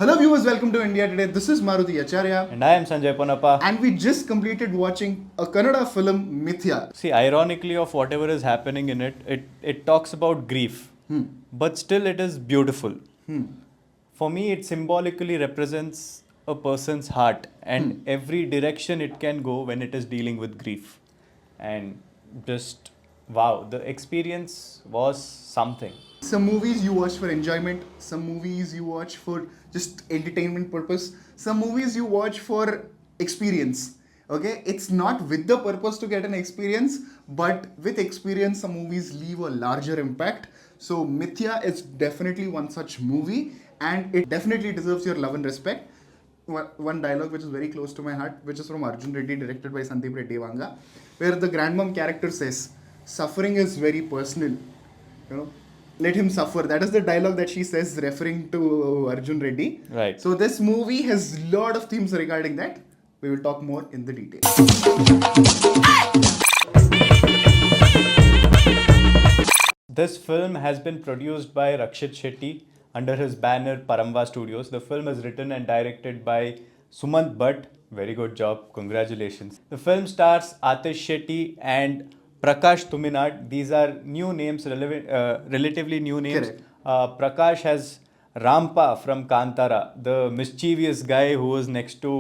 Hello viewers, welcome to India Today. This is Maruti Acharya. And I am Sanjay Ponappa. And we just completed watching a Kannada film, Mithya. See, ironically, of whatever is happening in it talks about grief. But still, it is beautiful. For me, it symbolically represents a person's heart and every direction it can go when it is dealing with grief. And just, wow, the experience was something. Some movies you watch for enjoyment, some movies you watch for just entertainment purpose, some movies you watch for experience. Okay, it's not with the purpose to get an experience, but with experience, some movies leave a larger impact. So Mithya is definitely one such movie, and it definitely deserves your love and respect. One dialogue which is very close to my heart, which is from Arjun Reddy, directed by Sandeep Reddy Vanga, where the grandmom character says, "Suffering is very personal. You know, let him suffer." That is the dialogue that she says, referring to Arjun Reddy. Right. So this movie has a lot of themes regarding that. We will talk more in the detail. This film has been produced by Rakshit Shetty under his banner Paramva Studios. The film is written and directed by Sumant Bhatt. Very good job. Congratulations. The film stars Athish Shetty and Prakash Thuminad. These are new names, relatively new names. Correct. Prakash has Rampa from Kantara, the mischievous guy who was next to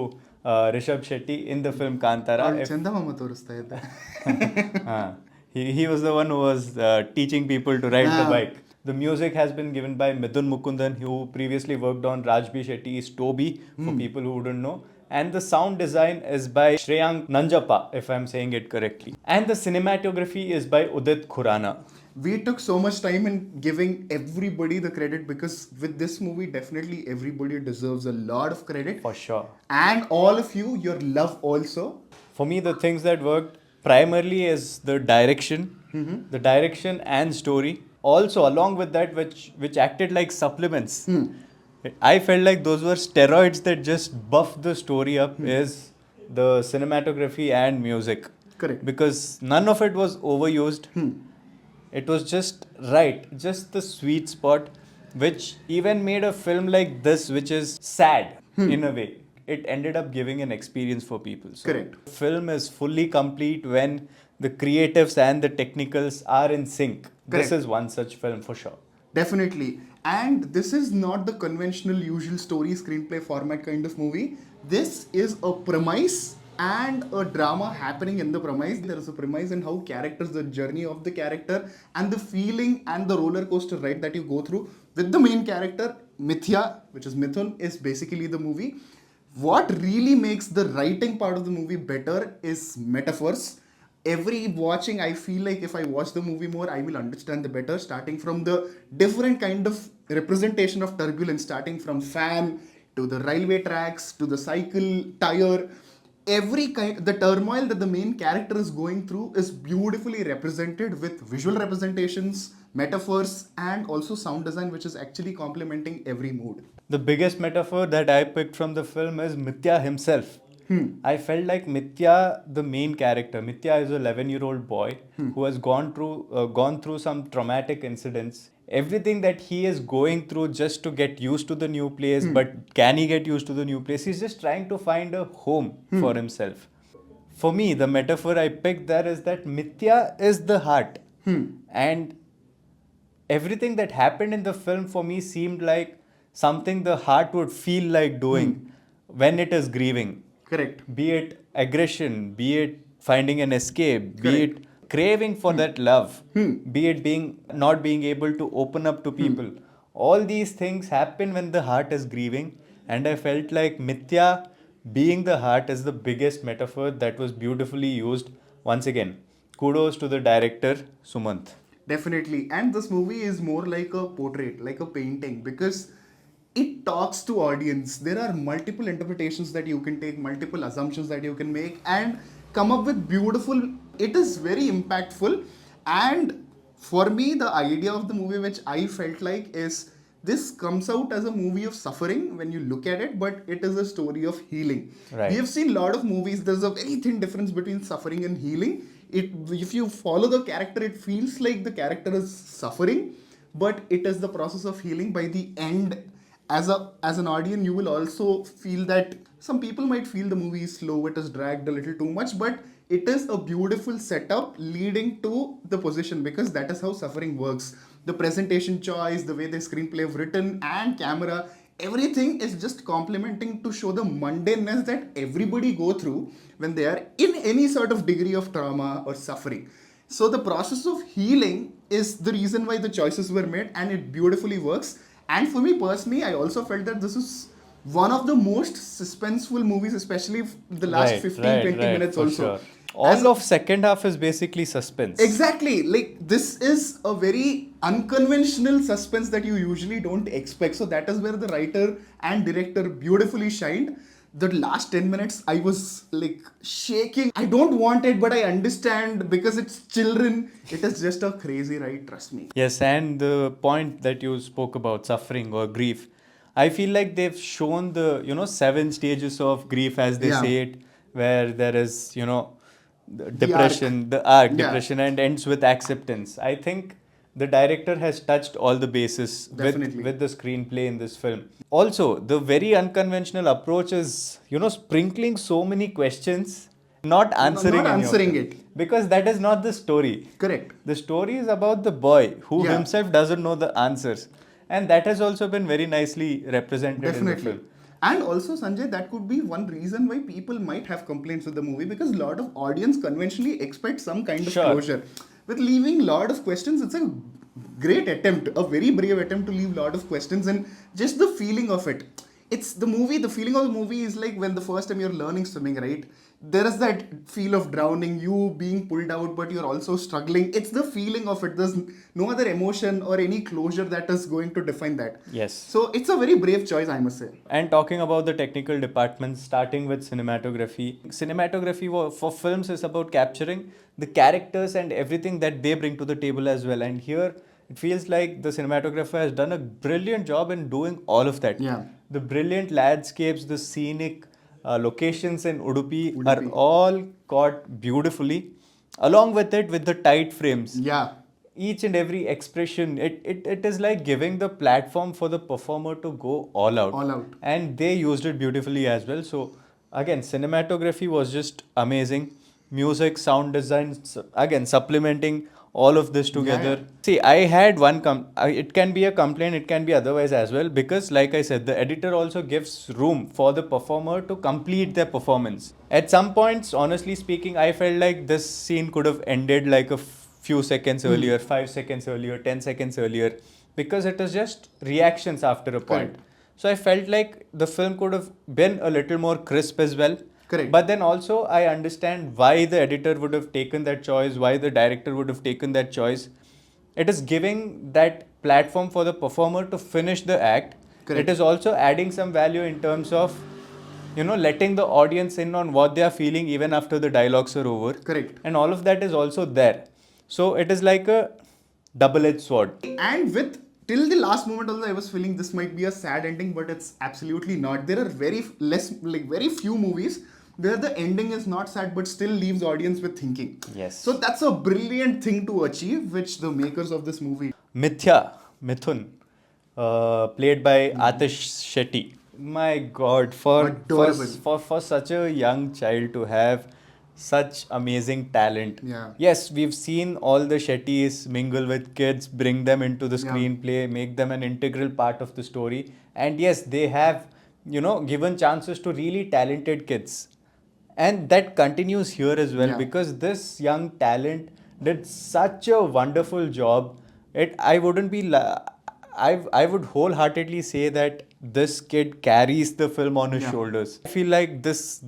Rishabh Shetty in the film Kantara. ಚಂದಮಾಮ ತೋರಿಸ್ತಾ ಇದ್ದ. He was the one who was teaching people to ride the bike. The music has been given by Midhun Mukundan, who previously worked on Rajbi Shetty's Toby, for people who wouldn't know. And the sound design is by Shreyank Nanjappa, if I'm saying it correctly. And the cinematography is by Udit Khurana. We took so much time in giving everybody the credit because with this movie, definitely everybody deserves a lot of credit. For sure. And all of you, your love also. For me, the things that worked primarily is the direction, the direction and story. Also, along with that, which acted like supplements. I felt like those were steroids that just buffed the story up. Is the cinematography and music. Correct. Because none of it was overused. It was just right, just the sweet spot, which even made a film like this, which is sad in a way. It ended up giving an experience for people. So Correct. Film is fully complete when the creatives and the technicals are in sync. Correct. This is one such film for sure. Definitely. And this is not the conventional usual story screenplay format kind of movie. This is a premise and a drama happening in the premise. There is a premise in how characters, the journey of the character, and the feeling and the roller coaster ride that you go through with the main character, Mithya, which is Midhun, is basically the movie. What really makes the writing part of the movie better is metaphors. Every watching, I feel like if I watch the movie more, I will understand the better, starting from the different kind of representation of turbulence, starting from fan to the railway tracks to the cycle tire. Every kind, the turmoil that the main character is going through is beautifully represented with visual representations, metaphors, and also sound design, which is actually complementing every mood. The biggest metaphor that I picked from the film is Mithya himself. I felt like Mithya, the main character, Mithya is an 11-year-old boy who has gone through some traumatic incidents. Everything that he is going through just to get used to the new place, but can he get used to the new place? He's just trying to find a home for himself. For me, the metaphor I picked there is that Mithya is the heart. And everything that happened in the film for me seemed like something the heart would feel like doing when it is grieving. Correct. Be it aggression, be it finding an escape, Correct. be it craving for that love, be it not being able to open up to people. All these things happen when the heart is grieving, and I felt like Mithya being the heart is the biggest metaphor that was beautifully used. Once again, kudos to the director, Sumant. Definitely. And this movie is more like a portrait, like a painting, because it talks to audience. There are multiple interpretations that you can take, multiple assumptions that you can make, and come up with beautiful. It is very impactful. And for me, the idea of the movie, which I felt like, is this comes out as a movie of suffering when you look at it, but it is a story of healing. Right. We have seen a lot of movies. There's a very thin difference between suffering and healing. If you follow the character, it feels like the character is suffering, but it is the process of healing. By the end, as an audience, you will also feel that some people might feel the movie is slow, it is dragged a little too much, but it is a beautiful setup leading to the position, because that is how Suffering works. The presentation choice, the way the screenplay have written, and camera, everything is just complementing to show the mundaneness that everybody go through when they are in any sort of degree of trauma or suffering. So the process of healing is the reason why the choices were made, and it beautifully works. And for me personally, I also felt that this is one of the most suspenseful movies, especially the last 15-20 minutes for also. sure. All of second half is basically suspense. Exactly. Like, this is a very unconventional suspense that you usually don't expect. So that is where the writer and director beautifully shined. The last 10 minutes, I was like shaking. I don't want it, but I understand because it's children. It is just a crazy ride, trust me. Yes, and the point that you spoke about, suffering or grief, I feel like they've shown the, 7 stages of grief, as they Yeah. say it, where there is, the arc. depression, the arc, Yeah. depression, and ends with acceptance. I think the director has touched all the bases Definitely. with the screenplay in this film. Also, the very unconventional approach is, sprinkling so many questions, not answering not any of answering them. it. Because that is not the story. Correct. The story is about the boy who Yeah. himself doesn't know the answers. And that has also been very nicely represented in the Definitely. film. And also, Sanjay, that could be one reason why people might have complaints with the movie, because a lot of audience conventionally expect some kind of Sure. closure. With leaving a lot of questions, it's a great attempt, a very brave attempt to leave a lot of questions, and just the feeling of it. It's the movie, the feeling of the movie is like when the first time you're learning swimming, right? There is that feel of drowning, you being pulled out, but you're also struggling. It's the feeling of it. There's no other emotion or any closure that is going to define that. Yes. So it's a very brave choice, I must say. And talking about the technical departments, starting with cinematography. Cinematography for films is about capturing the characters and everything that they bring to the table as well. And here, it feels like the cinematographer has done a brilliant job in doing all of that. Yeah. The brilliant landscapes, the scenic locations in Udupi are all caught beautifully. Along with it, with the tight frames. Yeah. Each and every expression, it is like giving the platform for the performer to go all out. All out. And they used it beautifully as well. So, again, cinematography was just amazing. Music, sound design, again, supplementing all of this together. Yeah. See, I had one, it can be a complaint, it can be otherwise as well, because like I said, the editor also gives room for the performer to complete their performance. At some points, honestly speaking, I felt like this scene could have ended like a few seconds earlier, 5 seconds earlier, 10 seconds earlier, because it is just reactions after a point. Correct. So I felt like the film could have been a little more crisp as well. Correct. But then also I understand why the editor would have taken that choice, why the director would have taken that choice. It is giving that platform for the performer to finish the act. Correct. It is also adding some value in terms of, letting the audience in on what they are feeling even after the dialogues are over. Correct. And all of that is also there. So it is like a double-edged sword. And with till the last moment also, I was feeling this might be a sad ending, but it's absolutely not. There are very few movies where the ending is not sad but still leaves audience with thinking. Yes. So that's a brilliant thing to achieve, which the makers of this movie. Mithya, Midhun, played by Athish Shetty. My God, for such a young child to have such amazing talent. Yeah. Yes, we've seen all the Shettys mingle with kids, bring them into the screenplay, make them an integral part of the story. And yes, they have, given chances to really talented kids. And that continues here as well, because this young talent did such a wonderful job. I would wholeheartedly say that this kid carries the film on his shoulders. I feel like this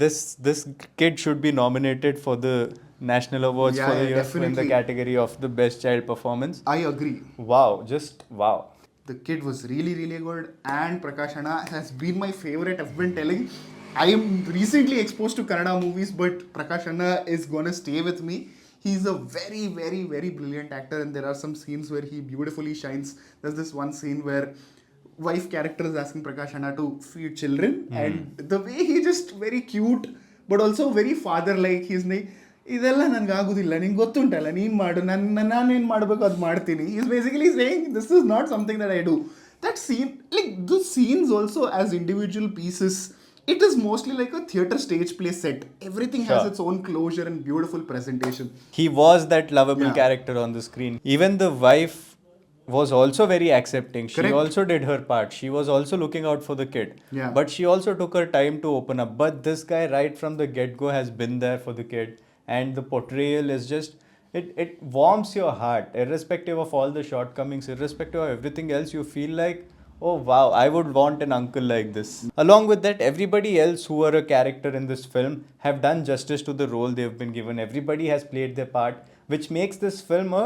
kid should be nominated for the national awards for the year in the definitely. category of the best child performance. I agree. Wow, just wow. The kid was really, really good, and Prakash Anna has been my favorite. I've been telling, I am recently exposed to Kannada movies, but Prakash Anna is gonna stay with me. He's a very, very, very brilliant actor, and there are some scenes where he beautifully shines. There's this one scene where wife character is asking Prakash Anna to feed children, and the way he just very cute, but also very father-like. He's like, ಇದೆಲ್ಲ ನನಗೆ ಆಗೋದಿಲ್ಲ ನಿಂಗೆ ಗೊತ್ತುಂಟಲ್ಲ ನೀನು ಮಾಡು ನಾನೇನು ಮಾಡಬೇಕು ಅದು ಮಾಡ್ತೀನಿ. Is basically saying this is not something that I do. that scene, like the scenes also as individual pieces, it is mostly like a theater stage play set. Everything has Sure. its own closure and beautiful presentation. He was that lovable Yeah. character on the screen. Even the wife was also very accepting. She Correct. also did her part. She was also looking out for the kid. Yeah. But she also took her time to open up. But this guy, right from the get go, has been there for the kid. And the portrayal is just, it warms your heart. Irrespective of all the shortcomings, irrespective of everything else, you feel like, oh wow, I would want an uncle like this. Along with that, everybody else who are a character in this film have done justice to the role they've been given. Everybody has played their part, which makes this film a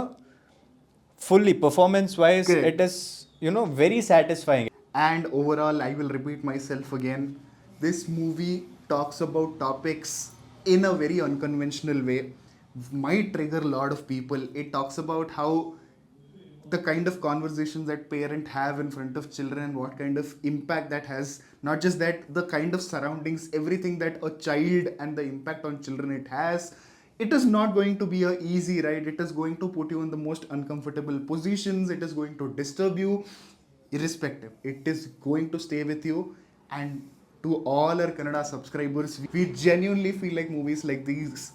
fully performance wise, Correct. it is, very satisfying. And overall, I will repeat myself again. This movie talks about topics in a very unconventional way, might trigger a lot of people. It talks about how the kind of conversations that parents have in front of children and what kind of impact that has. Not just that, the kind of surroundings, everything that a child and the impact on children it has. It is not going to be a easy ride. It is going to put you in the most uncomfortable positions. It is going to disturb you. Irrespective, it is going to stay with you. And to all our Kannada subscribers, we genuinely feel like movies like these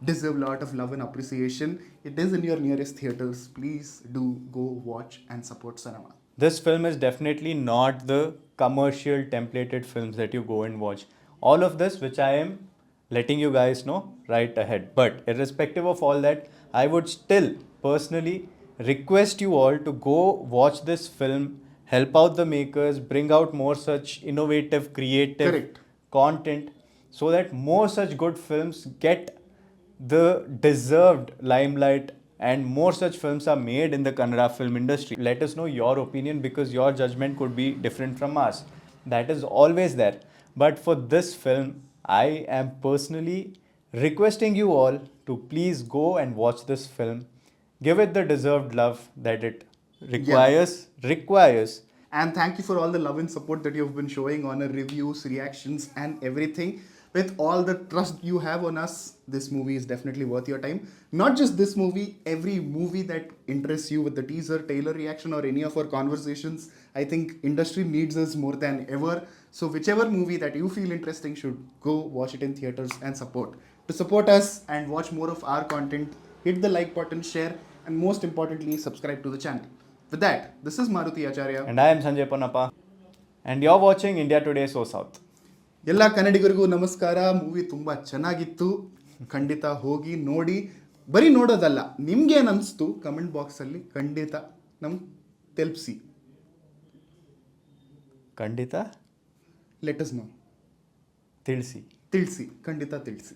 deserve a lot of love and appreciation. It is in your nearest theaters. Please do go watch and support cinema. This film is definitely not the commercial templated films that you go and watch. All of this, which I am letting you guys know right ahead. But irrespective of all that, I would still personally request you all to go watch this film, help out the makers, bring out more such innovative, creative Correct. content so that more such good films get the deserved limelight and more such films are made in the Kannada film industry. Let us know your opinion because your judgment could be different from us. That is always there. But for this film, I am personally requesting you all to please go and watch this film. Give it the deserved love that it requires. And thank you for all the love and support that you've been showing on our reviews, reactions, and everything. With all the trust you have on us, this movie is definitely worth your time. Not just this movie, every movie that interests you with the teaser, trailer reaction, or any of our conversations. I think industry needs us more than ever. So whichever movie that you feel interesting should go watch it in theaters and support. To support us and watch more of our content, hit the like button, share, and most importantly, subscribe to the channel. With that, this is Maruti Acharya. And I am Sanjay Ponnappa. And you're watching India Today SoSouth. ಎಲ್ಲ ಕನ್ನಡಿಗರಿಗೂ ನಮಸ್ಕಾರ. Movie ತುಂಬ ಚೆನ್ನಾಗಿತ್ತು. ಖಂಡಿತ ಹೋಗಿ ನೋಡಿ. ಬರೀ ನೋಡೋದಲ್ಲ, ನಿಮ್ಗೇನು ಅನಿಸ್ತು ಕಮೆಂಟ್ ಬಾಕ್ಸಲ್ಲಿ ಖಂಡಿತ ನಮ್ಗೆ ತಿಳಿಸಿ. ಖಂಡಿತ ಲೆಟ್ ಅಸ್ ನೋ. ತಿಳಿಸಿ. ಖಂಡಿತ ತಿಳಿಸಿ.